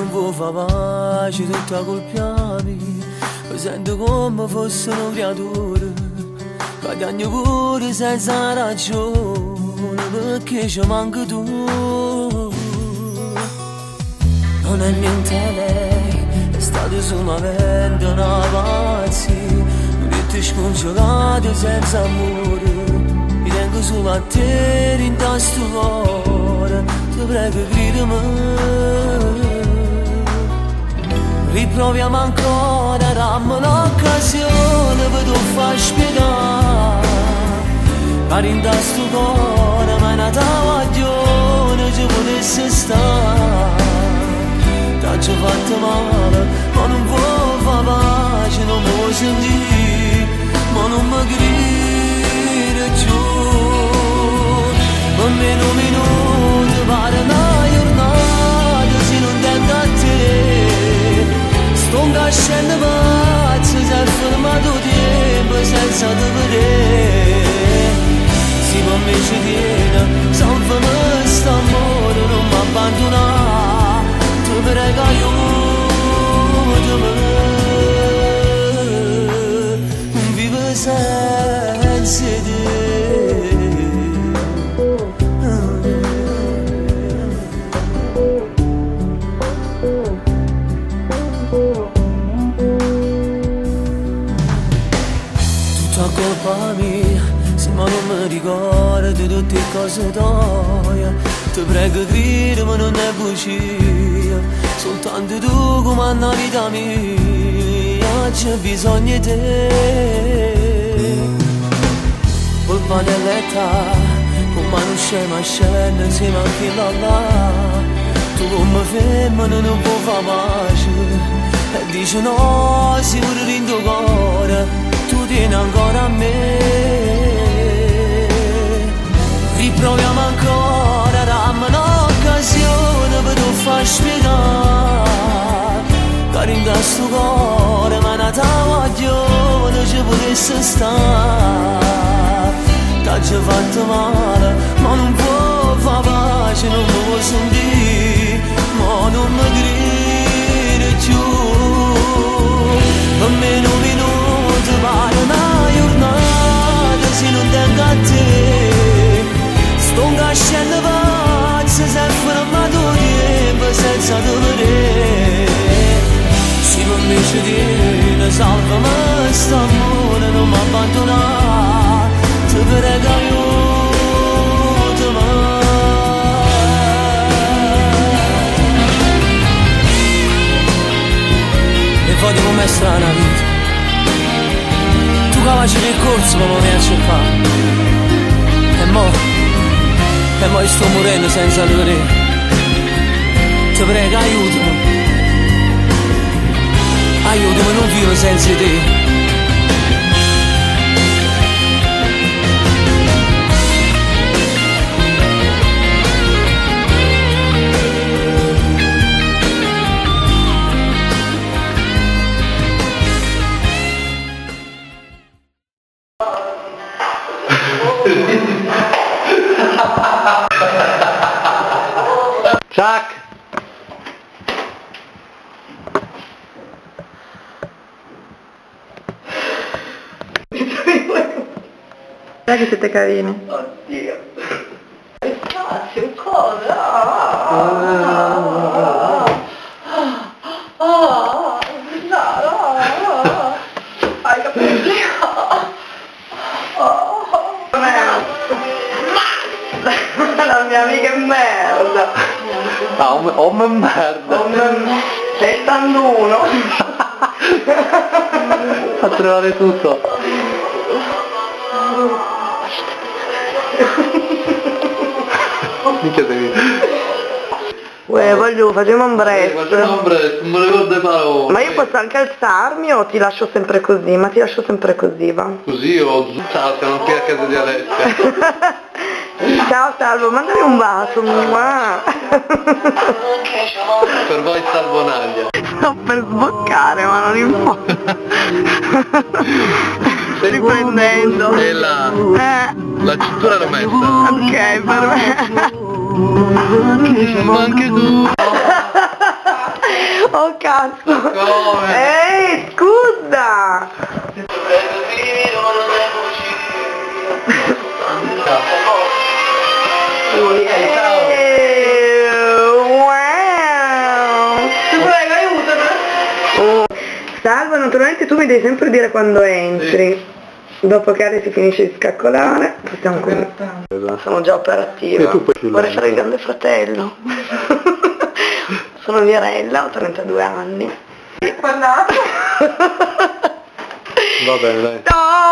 non vuoi far pace, tutta colpa mia. Mi sento come fosse una creatura, guadagno pure senza ragione, perché ci manca tu. Non è niente lei, è stato solamente una pazzia, che ti scongiurate senza amore. Mi tengo solo a te, in tasto cuore, ti prego gridami. Riproviamo ancora, dammi l'occasione per tu far spiegare. Pari in tasto cuore, ma è una taglione, ci potesse stare. T'ho fatto male, ma non vuoi far pace, non vuoi sentire, ma non mi grida giù. Almeno un minuto, pare una giornata, se non tengo a te. Sto scendendo pazzo, si è fermato tempo senza te vedere. Se per me ci tiene, salvami st'amore, non mi abbandonare. Ti prego aiutami, non vivo senza te. Tutta colpa mia, se ma non mi ricordo di tutte cose tue. Ti prego grida ma non è bugia, soltanto tu come una vita mia, c'è bisogno di te. Colpa dell'età, come non scema scende insieme a chi là. Tu come femmina non puoi far pace, e dici no, sicuro in tuo cuore, tu tieni ancora a me. Riproviamo ancora, dammi un'occasione per tu far spiegare. Cari in questo cuore, ma è una taglione, ci potesse stare. T'ho fatto male, ma non puoi far pace, non mi vuoi sentire, ma non mi grida giù. Almeno un minuto, pare una giornata, se non tengo a te. Sto scendendo pazzo, si è fermato tempo senza te vedere. Se per me ci tiene, salvami st'amore, non mi abbandonare. Ti prego aiutami. E voglio come strana vita, tu che facevi il corso ma non mi hai cercato. E mo io sto morendo senza vedere. Ti prego aiutami, aiutami, non vivo senza te. Chuck! Dai che siete carini. Oddio. Spazio, cosa? Hai capelli? La mia amica è merda. Oh merda. 71. Fa trovare tutto. Minchia devi. Facciamo un break. Facciamo un break, non mi ricordo le parole. Ma io posso anche alzarmi o ti lascio sempre così? Ma ti lascio sempre così, va? Così o ciao, siamo qui a casa di Alessia. Ciao Salvo, mandami un bacio. Per voi salvonaglia. Sto per sboccare, ma non importa. Stai riprendendo. E la cintura l'ho messa. Ok, per me. Ma anche tu. Oh cazzo! Come? Ehi, scusa! Wow! Ti prego, aiutami. Salvo, naturalmente tu mi devi sempre dire quando entri. Dopo che Ale si finisce di scaccolare, possiamo cominciare. Sono già operativa. E tu puoi filmare. Vorrei fare il grande fratello. Sono Mirella, ho 32 anni. Parlato. Va bene, dai. No!